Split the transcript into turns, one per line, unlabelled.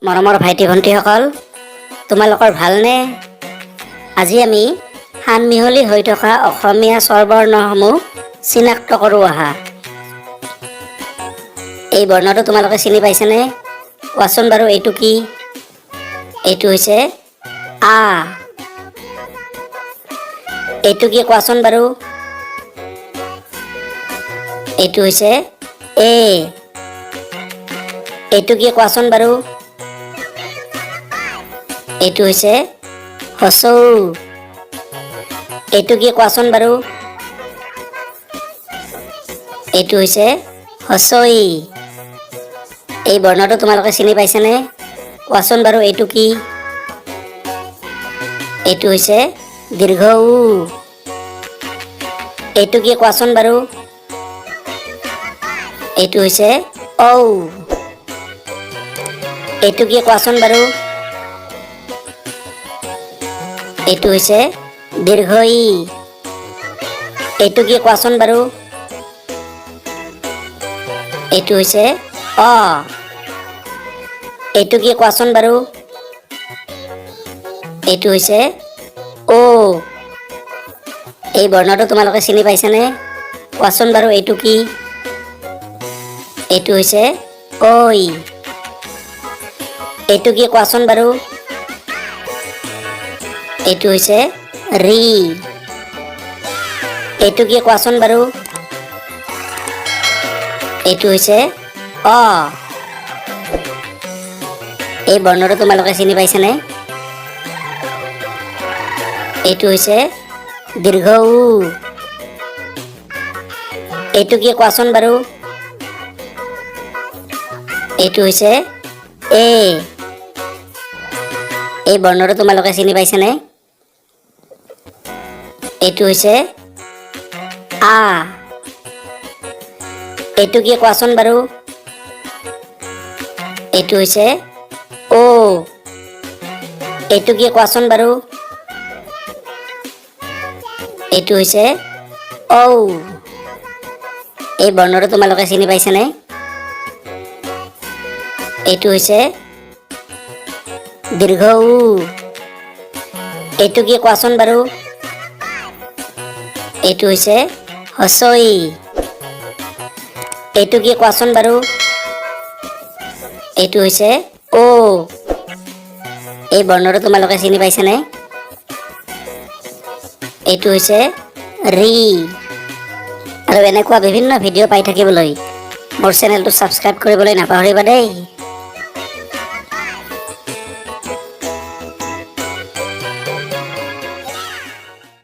মৰমৰ ভাইটি ভণ্টিসকল, তোমালোকৰ ভালনে? আজি আমি সান মিহলি হৈ থকা অসমীয়া স্বৰবৰ্ণসমূহ চিনাক্ত কৰোঁ আহা। এই বৰ্ণটো তোমালোকে চিনি পাইছানে? কোৱাচোন বাৰু এইটো কি? এইটো হৈছে আ। এইটো কি কোৱাচোন বাৰু? এইটো হৈছে এ। এইটো কি কোৱাচোন বাৰু? এইটো হৈছে হচৌ। এইটো কি কোৱাচোন বাৰু? এইটো হৈছে হচৈ। এই বৰ্ণটো তোমালোকে চিনি পাইছানে? কোৱাচোন বাৰু এইটো কি? এইটো হৈছে দীৰ্ঘ উ। এইটো কি কোৱাচোন বাৰু? এইটো হৈছে ঔ। এইটো কি কোৱাচোন বাৰু? এইটো হৈছে দীৰ্ঘ ই। এইটো কি কোৱাচোন বাৰু? এইটো হৈছে অ। এইটো কি কোৱাচোন বাৰু? এইটো হৈছে ও। এই বৰ্ণটো তোমালোকে চিনি পাইছানে? কোৱাচোন বাৰু এইটো কি? এইটো হৈছে ঐ। এইটো কি কোৱাচোন বাৰু? এইটো হৈছে ৰি। এইটো কি কোৱাচোন বাৰু? এইটো হৈছে অ। এই বৰ্ণটো তোমালোকে চিনি পাইছানে? এইটো হৈছে দীৰ্ঘ উ। এইটো কি কোৱাচোন বাৰু? এইটো হৈছে এ। এই বৰ্ণটো তোমালোকে চিনি পাইছানে? এইটো হৈছে আ। এইটো কি কোৱাচোন বাৰু? এইটো হৈছে ও। এইটো কি কোৱাচোন বাৰু? এইটো হৈছে ঔ। এই বৰ্ণটো তোমালোকে চিনি পাইছানে? এইটো হৈছে দীৰ্ঘ উ। এইটো কি কোৱাচোন বাৰু? এইটো হৈছে হচৈ। এইটো কি কোৱাচোন বাৰু? এইটো হৈছে ও। এই বৰ্ণটো তোমালোকে চিনি পাইছানে? এইটো হৈছে ৰি। আৰু এনেকুৱা বিভিন্ন ভিডিঅ' পাই থাকিবলৈ মোৰ চেনেলটো ছাবস্ক্ৰাইব কৰিবলৈ নাপাহৰিবা দেই।